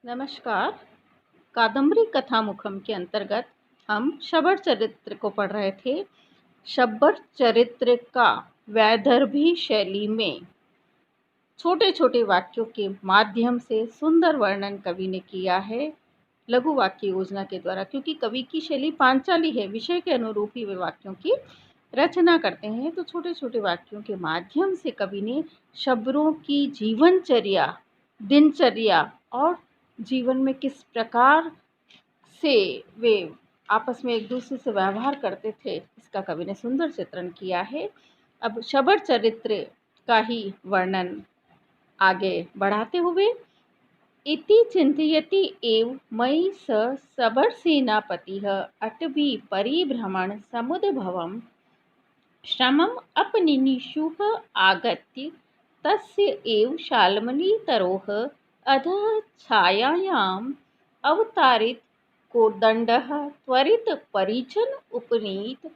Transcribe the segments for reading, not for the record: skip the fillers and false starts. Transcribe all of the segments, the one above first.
नमस्कार। कादम्बरी कथामुखम के अंतर्गत हम शबर चरित्र को पढ़ रहे थे। शबर चरित्र का वैदर्भी शैली में छोटे छोटे वाक्यों के माध्यम से सुंदर वर्णन कवि ने किया है लघु वाक्य योजना के द्वारा, क्योंकि कवि की शैली पांचाली है, विषय के अनुरूप ही वे वाक्यों की रचना करते हैं। तो छोटे छोटे वाक्यों के माध्यम से कवि ने शबरों की जीवनचर्या, दिनचर्या और जीवन में किस प्रकार से वे आपस में एक दूसरे से व्यवहार करते थे, इसका कवि ने सुंदर चित्रण किया है। अब शबर चरित्र का ही वर्णन आगे बढ़ाते हुए, इति चिन्तयति एव मयि स शबरसेनापतिः अटवी परिभ्रमण समुद्भवं श्रमम् अपनिनिषुः आगत्य तस्य एव शाल्मलीतरोः अधः छायायाम् अवतारित कोदण्डः त्वरित परिजन उपनीत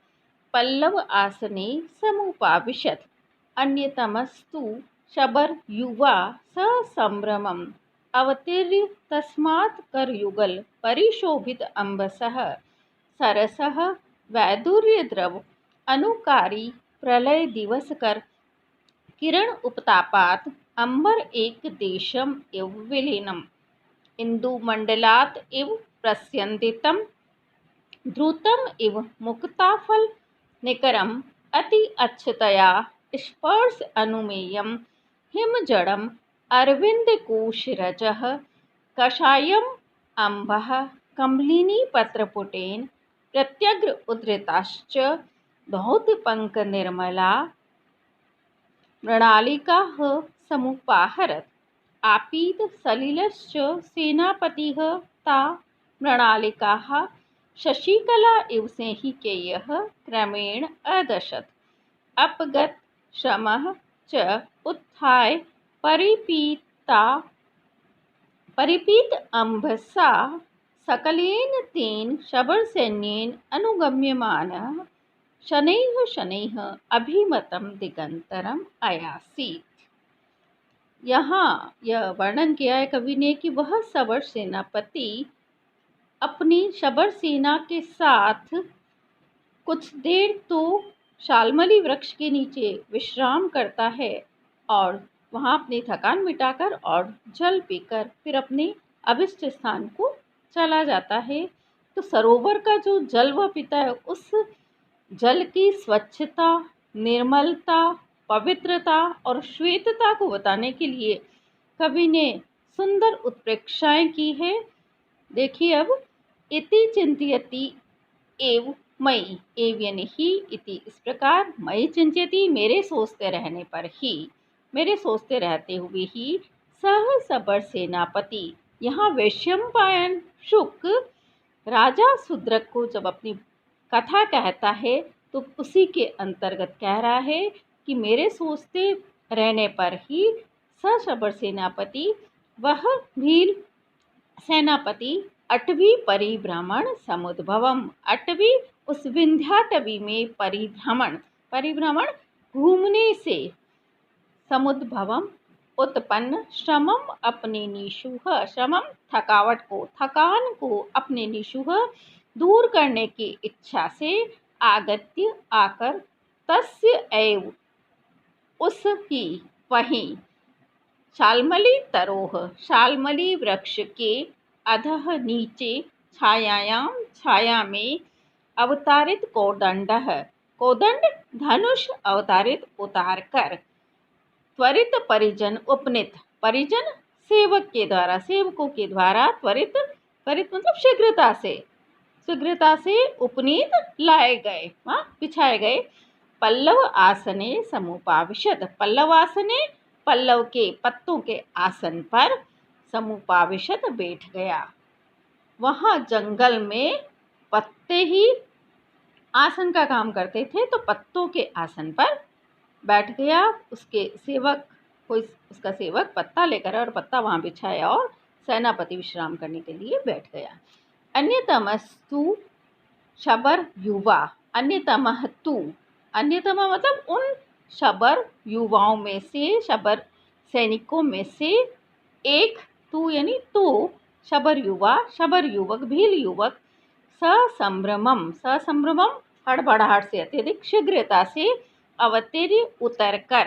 पल्लव आसने समुपाविशत्। अन्यतमस्तु शबर युवा ससम्भ्रमम् अवतीर्य तस्मात् करयुगल परिशोभित अम्बसः सरसः वैदुर्यद्रव अनुकारी प्रलय दिवस कर किरण उपतापात अंबर एक देशम इव विलीनम इंदुमंडलात इव प्रस्यन्दितम द्रुतम इव मुक्ताफल निकरम अति अच्छतया स्पर्श अनुमेयम हिमजड़म अरविंदकोशरजः कषायम अम्बः कमलिनी पत्रपुटेन प्रत्यग्र उद्धृताश्च धौतपङ्कनिर्मला मृणालिकाः समुपाहरत्। आपीत सलिलश्च सेनापतिः ता मृणालिकाः शशिकला इव सेहिकेयः क्रमेण अदशत्। अपगत श्रमः च उत्थाय परिपीत अम्भसा सकलेन तेन शबरसैन्येन अनुगम्यमानः शनैः शनैः अभिमतं दिगंतरम आयासीत। यहाँ यह वर्णन किया है कवि ने कि वह शबर सेनापति अपनी शबर सेना के साथ कुछ देर तो शाल्मली वृक्ष के नीचे विश्राम करता है और वहाँ अपनी थकान मिटाकर और जल पीकर फिर अपने अभिष्ट स्थान को चला जाता है। तो सरोवर का जो जल वह पीता है, उस जल की स्वच्छता, निर्मलता, पवित्रता और श्वेतता को बताने के लिए कवि ने सुंदर उत्प्रेक्षाएं की है। देखिए अब, इति चिंतयति एव मयि, एव यानी ही, इति इस प्रकार, मयि चिंतयति मेरे सोचते रहने पर ही, मेरे सोचते रहते हुए ही, सह शबर सेनापति, यहाँ वैशंपायन शुक राजा शूद्रक को जब अपनी कथा कहता है तो उसी के अंतर्गत कह रहा है कि मेरे सोचते रहने पर ही शबर सेनापति, वह भील सेनापति अटवी परिभ्रमण समुद्भवम, अटवी उस विंध्याटवी में परिभ्रमण, परिभ्रमण घूमने से, समुद्भवम उत्पन्न, श्रमम अपने निशुह, श्रमम थकावट को, थकान को, अपने निशुह दूर करने की इच्छा से, आगत्य आकर, तस्य एव उसकी, वहीं, शाल्मली तरोह शाल्मली वृक्ष के, अधः नीचे, छायायाम छाया में, अवतारित कोदंडः कोदंड धनुष अवतारित उतार कर, त्वरित परिजन उपनीत, परिजन सेवक के द्वारा, सेवकों के द्वारा, त्वरित, त्वरित मतलब शीघ्रता से, शीघ्रता से उपनीत लाए गए, बिछाए गए, पल्लव आसने समुपाविशत, पल्लव आसने पल्लव के पत्तों के आसन पर, समुपाविशत बैठ गया। वहाँ जंगल में पत्ते ही आसन का काम करते थे, तो पत्तों के आसन पर बैठ गया। उसके सेवक, कोई उसका सेवक पत्ता लेकर और पत्ता वहाँ बिछाया और सेनापति विश्राम करने के लिए बैठ गया। अन्यतमस्तु शबर युवा, अन्यतमः तु, अन्यतम मतलब उन शबर युवाओं में से, शबर सैनिकों में से एक, तू यानी तो, शबर युवा, शबर युवक, भील युवक, ससंभ्रमम, ससंभ्रमम हड़बड़ाहट से, अत्यधिक शीघ्रता से, अवतीर्य उतर कर,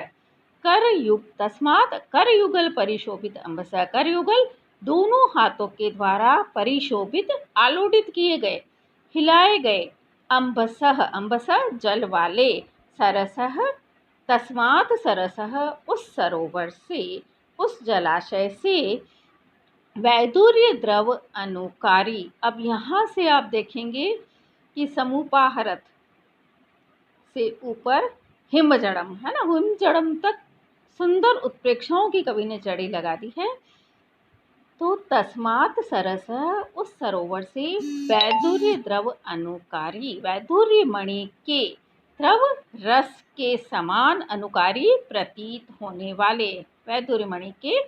कर युग, तस्मात् कर युगल परिशोभित अम्बसा, कर युगल दोनों हाथों के द्वारा परिशोभित आलोडित किए गए, हिलाए गए, अम्बसः, अम्बसः जल वाले, सरसः तस्मात् सरसः उस सरोवर से, उस जलाशय से, वैदुर्य द्रव अनुकारी। अब यहाँ से आप देखेंगे कि समुपाहरत से ऊपर हिमजड़म है ना, हिमजड़म तक सुंदर उत्प्रेक्षाओं की कवि ने जड़ी लगा दी है। तो तस्मात् सरस, उस सरोवर से, वैदुर्य द्रव अनुकारी, वैदुर्य मणि के द्रव रस के समान अनुकारी प्रतीत होने वाले, वैदुर्य मणि के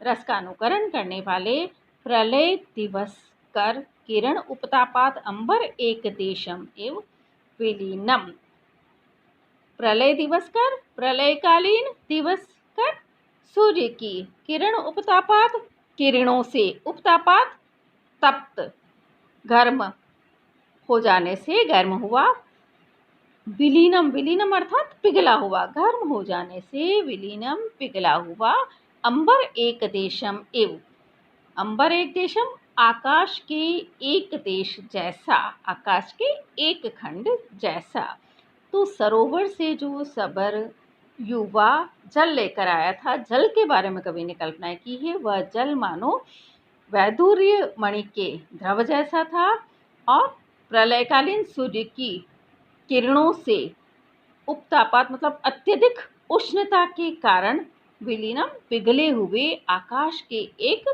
रस का अनुकरण करने वाले, प्रलय दिवस कर किरण उपतापात अंबर एक देशम एवं विलीनम, प्रलय दिवस कर, प्रलयकालीन दिवस कर, सूर्य की किरण उपतापात, किरणों से, उपतापात तप्त, गर्म हो जाने से, गर्म हुआ, विलीनम, विलीनम अर्थात पिघला हुआ, गर्म हो जाने से, विलीनम पिघला हुआ, अंबर एक देशम एव, अंबर एक देशम आकाश के एक देश जैसा, आकाश के एक खंड जैसा। तो सरोवर से जो सबर युवा जल लेकर आया था, जल के बारे में कवि ने कल्पना की है, वह जल मानो वैदुर्य मणि के द्रव जैसा था और प्रलयकालीन सूर्य की किरणों से उपतापात मतलब अत्यधिक उष्णता के कारण, विलीनम पिघले हुए, आकाश के एक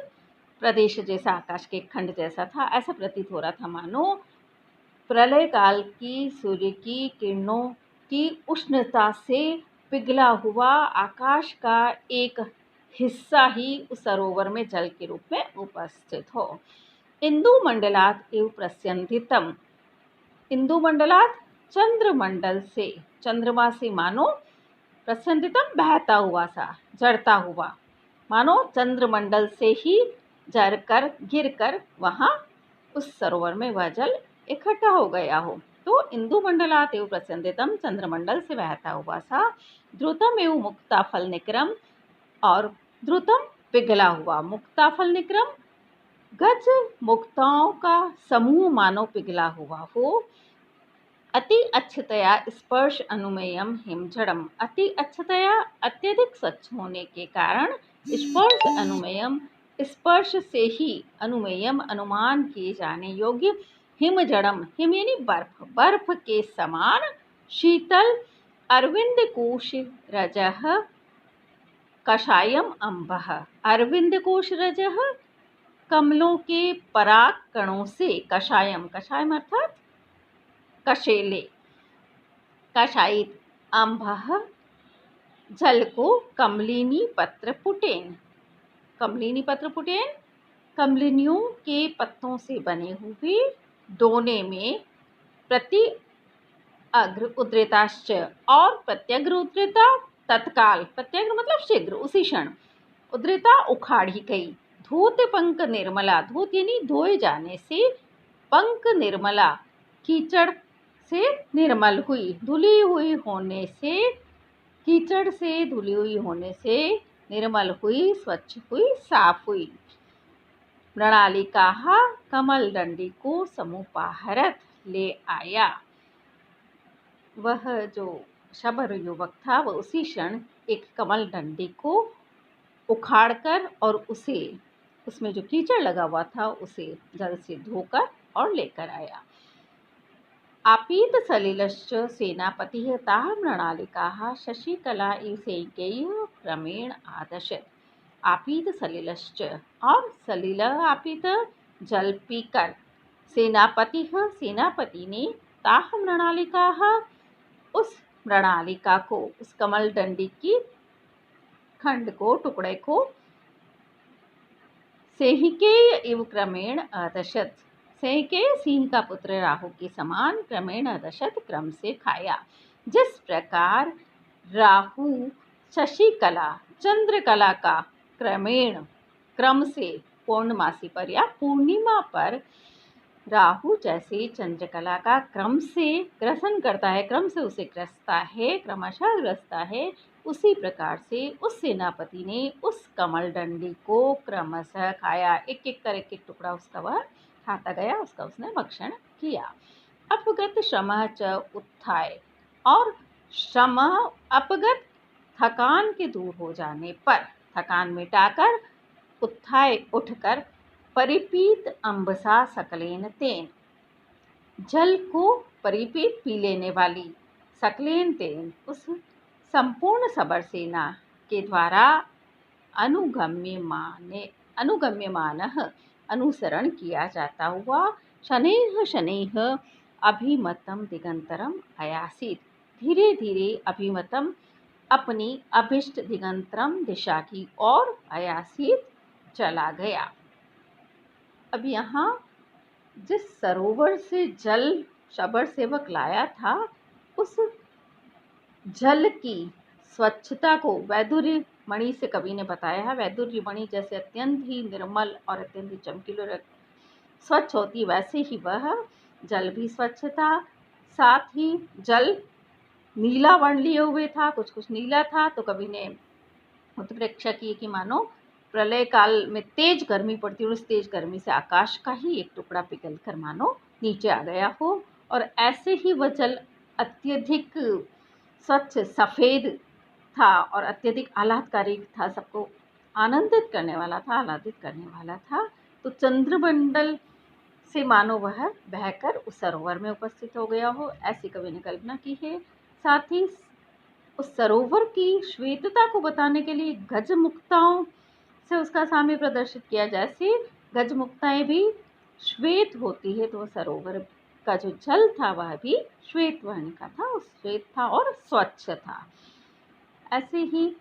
प्रदेश जैसा, आकाश के खंड जैसा था। ऐसा प्रतीत हो रहा था मानो प्रलय काल की सूर्य की किरणों की उष्णता से पिघला हुआ आकाश का एक हिस्सा ही उस सरोवर में जल के रूप में उपस्थित हो। इंदु मंडलात एव प्रस्यंदितम, इंदु मंडलात चंद्रमंडल से, चंद्रमा से मानो, प्रस्यंदितम बहता हुआ सा, जड़ता हुआ, मानो चंद्रमंडल से ही जड़ कर, गिर कर वहाँ उस सरोवर में वह जल इकट्ठा हो गया हो। तो इंदु मंडलात एव प्रस्यंदितम, चंद्रमंडल से बहता हुआ सा, द्रुतम एवं मुक्ताफल निक्रम, और द्रुतम पिघला हुआ, मुक्ताफल निक्रम गज मुक्ताओं का समूह मानो पिघला हुआ हो, अति अच्छतया स्पर्श अनुमेयम हिमझड़म, अति अच्छतया अत्यधिक स्वच्छ होने के कारण, स्पर्श अनुमेयम स्पर्श से ही, अनुमेयम अनुमान किए जाने योग्य, हिमजड़म हिम यानी बर्फ, बर्फ के समान शीतल, अरविंद कोश रजह कषायम अम्बह, अरविंद कोश रजह कमलों के पराग कणों से, कषायम, कषायम अर्थात कशेले, कषायित, अम्बह जल को, कमलिनी पत्र पुटेन, कमलिनी पत्र पुटेन कमलिनियों के पत्तों से बने हुए दोने में, प्रति अग्र उद्रेताश्च, और प्रत्यग्र उद्रेता तत्काल, प्रत्यग्र मतलब शीघ्र, उसी क्षण, उद्रेता उखाड़ी गई, धूत पंक निर्मला, धूत यानी धोए जाने से, पंक निर्मला कीचड़ से निर्मल हुई, धुली हुई होने से, कीचड़ से धुली हुई होने से निर्मल हुई, स्वच्छ हुई, साफ हुई। मृणालिका कमल डंडी को समुपाहरत ले आया, वह जो शबर युवक था वह उसी क्षण एक कमल डंडी को उखाड़कर और उसे, उसमें जो कीचड़ लगा हुआ था उसे जल से धोकर और लेकर आया। आपीत सलिलश्च सेनापतिः ताः मृणालिकाः शशिकला इव सेकैः क्रमेण आदशत्, आपीत सलिलश्च, और सलिल आपीत जल पीकर, सेनापतिः सेनापति ने, ताः मृणालिकाः उस मृणालिका को, उस कमल डंडी की खंड को, टुकड़े को, सेहिकेय इव क्रमेण अदशत, सेहिकेय सिंह का पुत्र राहु के समान, क्रमेण अदशत क्रम से खाया। जिस प्रकार राहु शशिकला चंद्रकला का क्रमेण क्रम से पूर्णमासी पर या पूर्णिमा पर राहु जैसे चंद्रकला का क्रम से ग्रसन करता है, क्रम से उसे ग्रसता है, क्रमशः ग्रसता है, उसी प्रकार से उस सेनापति ने उस कमल डंडी को क्रमशः खाया। एक एक कर एक एक टुकड़ा उसका वह खाता गया, उसका उसने भक्षण किया। अपगत श्रमः च उत्थाय, और श्रम अपगत थकान के दूर हो जाने पर, थकान मिटाकर, उत्थाय उठकर, परिपीत अम्बसा सकलेन तेन, जल को परिपीत पी लेने वाली, सकलेन तेन उस संपूर्ण सबर सेना के द्वारा अनुगम्यमानः अनुसरण किया जाता हुआ, शनैः शनैः अभिमतं दिगंतरम आयासीत, धीरे धीरे अभिमतम अपनी अभिष्ट दिगंतरम दिशा की ओर आयासीत चला गया। अब यहाँ जिस सरोवर से जल शबर सेवक लाया था, उस जल की स्वच्छता को वैदुर्य मणि से कवि ने बताया है। वैदुर्य मणि जैसे अत्यंत ही निर्मल और अत्यंत ही चमकीली और स्वच्छ होती, वैसे ही वह जल भी स्वच्छ था। साथ ही जल नीला वर्ण लिए हुए था, कुछ कुछ नीला था। तो कवि ने उत्प्रेक्षा की कि मानो प्रलय काल में तेज गर्मी पड़ती है और उस तेज गर्मी से आकाश का ही एक टुकड़ा पिघल कर मानो नीचे आ गया हो। और ऐसे ही वह जल अत्यधिक स्वच्छ सफ़ेद था और अत्यधिक आह्लादकारी था, सबको आनंदित करने वाला था, आह्लादित करने वाला था। तो चंद्रमंडल से मानो वह बहकर उस सरोवर में उपस्थित हो गया हो, ऐसी कवि ने कल्पना की है। साथ ही उस सरोवर की श्वेतता को बताने के लिए गजमुक्ताओं से उसका साम्य प्रदर्शित किया। जैसे गजमुक्ताएं भी श्वेत होती है, तो वह सरोवर का जो जल था वह भी श्वेत वर्ण का था, उस श्वेत था और स्वच्छ था। ऐसे ही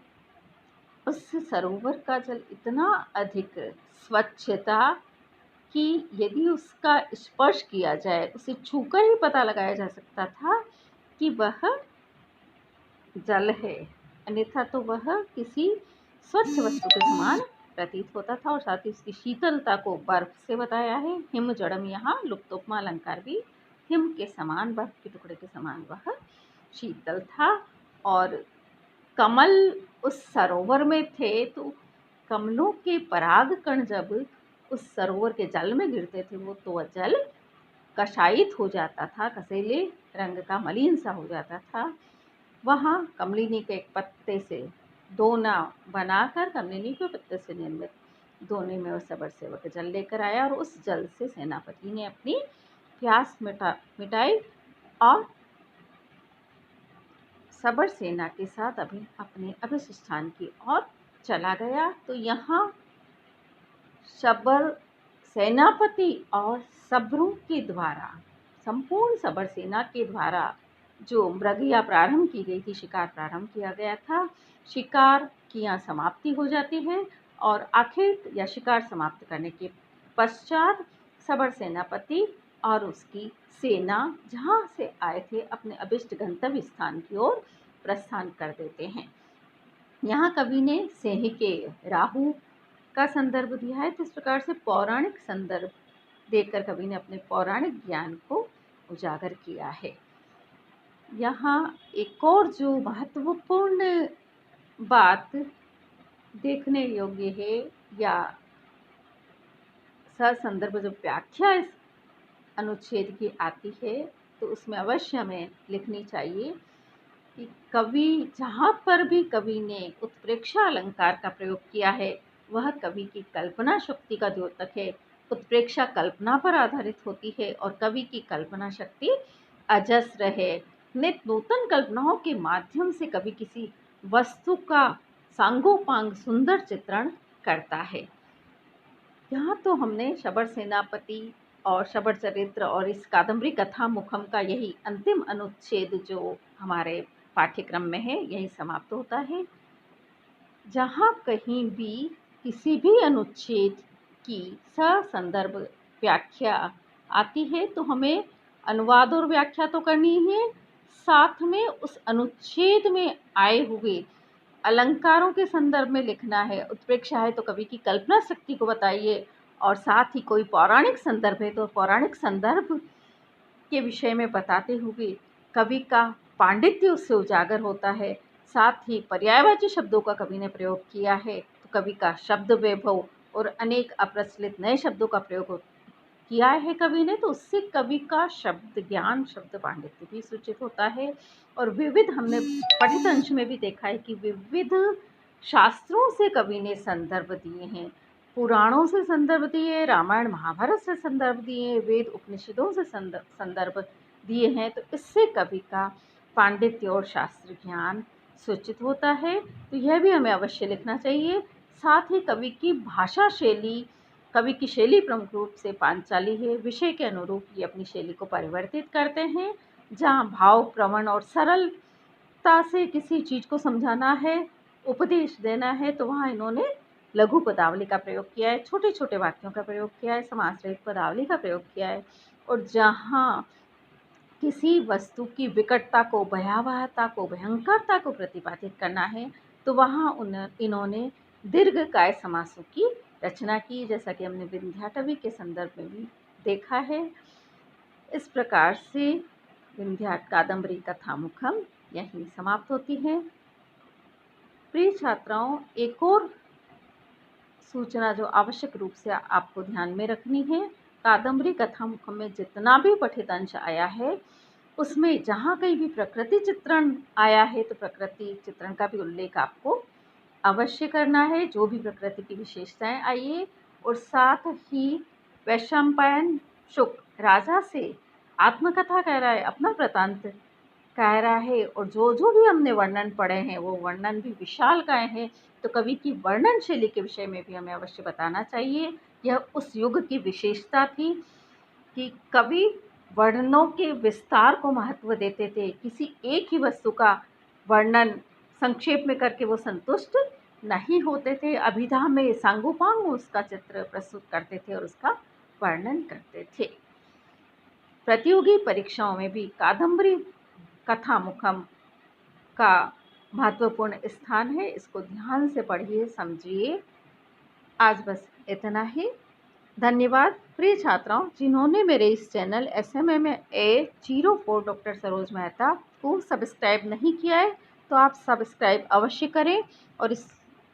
उस सरोवर का जल इतना अधिक स्वच्छ था कि यदि उसका स्पर्श किया जाए, उसे छूकर ही पता लगाया जा सकता था कि वह जल है, अन्यथा तो वह किसी स्वच्छ वस्तु के समान प्रतीत होता था। और साथ ही उसकी शीतलता को बर्फ से बताया है। हिम जड़म, यहाँ लुप्तोपमा अलंकार भी हिम के समान, बर्फ के टुकड़े के समान वह शीतल था। और कमल उस सरोवर में थे, तो कमलों के पराग कण जब उस सरोवर के जल में गिरते थे, वो तो वह जल कषायित हो जाता था, कसेले रंग का मलिन सा हो जाता था। वहाँ कमलिनी के एक पत्ते से दोना बनाकर, कमलिनी के पत्ते से निर्मित दोने में वो सबर सेवक जल लेकर आया और उस जल से सेनापति ने अपनी प्यास मिटाई और सबर सेना के साथ अपने अभिष्ट स्थान की ओर चला गया। तो यहाँ सबर सेनापति और सबरों के द्वारा, संपूर्ण सबर सेना के द्वारा जो मृगया प्रारंभ की गई थी, शिकार प्रारंभ किया गया था, शिकार की यहाँ समाप्ति हो जाती है। और आखिर या शिकार समाप्त करने के पश्चात सबर सेनापति और उसकी सेना जहाँ से आए थे अपने अभिष्ट गंतव्य स्थान की ओर प्रस्थान कर देते हैं। यहाँ कवि ने सेहि के राहु का संदर्भ दिया है। तो इस प्रकार से पौराणिक संदर्भ देकर कवि ने अपने पौराणिक ज्ञान को उजागर किया है। यहाँ एक और जो महत्वपूर्ण बात देखने योग्य है, या संदर्भ जो व्याख्या इस अनुच्छेद की आती है, तो उसमें अवश्य हमें लिखनी चाहिए कि कवि, जहाँ पर भी कवि ने उत्प्रेक्षा अलंकार का प्रयोग किया है, वह कवि की कल्पना शक्ति का द्योतक है। उत्प्रेक्षा कल्पना पर आधारित होती है और कवि की कल्पना शक्ति अजस्र है। नित नूतन कल्पनाओं के माध्यम से कवि किसी वस्तु का सांगोपांग सुंदर चित्रण करता है। यहाँ तो हमने शबर सेनापति और शबर चरित्र और इस कादम्बरी कथा मुखम का यही अंतिम अनुच्छेद जो हमारे पाठ्यक्रम में है, यही समाप्त होता है। जहाँ कहीं भी किसी भी अनुच्छेद की ससंदर्भ व्याख्या आती है, तो हमें अनुवाद और व्याख्या तो करनी है, साथ में उस अनुच्छेद में आए हुए अलंकारों के संदर्भ में लिखना है, उत्प्रेक्षा है तो कवि की कल्पना शक्ति को बताइए, और साथ ही कोई पौराणिक संदर्भ है तो पौराणिक संदर्भ के विषय में बताते हुए कवि का पांडित्य उससे उजागर होता है। साथ ही पर्यायवाची शब्दों का कवि ने प्रयोग किया है तो कवि का शब्द वैभव और अनेक अप्रचलित नए शब्दों का प्रयोग किया है कवि ने, तो उससे कवि का शब्द ज्ञान, शब्द पांडित्य भी सूचित होता है। और विविध, हमने पठित अंश में भी देखा है कि विविध शास्त्रों से कवि ने संदर्भ दिए हैं, पुराणों से संदर्भ दिए, रामायण महाभारत से संदर्भ दिए, वेद उपनिषदों से संदर्भ दिए हैं, तो इससे कवि का पांडित्य और शास्त्र ज्ञान सूचित होता है। तो यह भी हमें अवश्य लिखना चाहिए। साथ ही कवि की भाषा शैली, कवि की शैली प्रमुख रूप से पांचाली है। विषय के अनुरूप ये अपनी शैली को परिवर्तित करते हैं। जहाँ भाव प्रवण और सरलता से किसी चीज़ को समझाना है, उपदेश देना है, तो वहाँ इन्होंने लघु पदावली का प्रयोग किया है, छोटे छोटे वाक्यों का प्रयोग किया है, समास रहित पदावली का प्रयोग किया है। और जहाँ किसी वस्तु की विकटता को, भयावहता को, भयंकरता को प्रतिपादित करना है, तो वहाँ इन्होंने दीर्घकाय समासों की रचना की, जैसा कि हमने विंध्याटवी के संदर्भ में भी देखा है। इस प्रकार से विंध्या कादम्बरी कथामुखम यहीं समाप्त होती है। प्रिय छात्राओं, एक और सूचना जो आवश्यक रूप से आपको ध्यान में रखनी है, कादम्बरी कथामुखम में जितना भी पठित अंश आया है उसमें जहाँ कहीं भी प्रकृति चित्रण आया है तो प्रकृति चित्रण का भी उल्लेख आपको अवश्य करना है, जो भी प्रकृति की विशेषताएं आई है। और साथ ही वैशंपायन शुक राजा से आत्मकथा कह रहा है, अपना वृतांत कह रहा है, और जो जो भी हमने वर्णन पढ़े हैं वो वर्णन भी विशाल काय हैं। तो कवि की वर्णन शैली के विषय में भी हमें अवश्य बताना चाहिए। यह उस युग की विशेषता थी कि कवि वर्णनों के विस्तार को महत्व देते थे। किसी एक ही वस्तु का वर्णन संक्षेप में करके वो संतुष्ट नहीं होते थे, अभिधा में सांगोपांग उसका चित्र प्रस्तुत करते थे और उसका वर्णन करते थे। प्रतियोगी परीक्षाओं में भी कादम्बरी कथामुखम का महत्वपूर्ण स्थान है, इसको ध्यान से पढ़िए, समझिए। आज बस इतना ही। धन्यवाद प्रिय छात्राओं, जिन्होंने मेरे इस channel SMMA04 doctor Saroj Mehta को सब्सक्राइब नहीं किया है तो आप सब्सक्राइब अवश्य करें और इस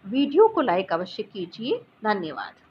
वीडियो को लाइक अवश्य कीजिए। धन्यवाद।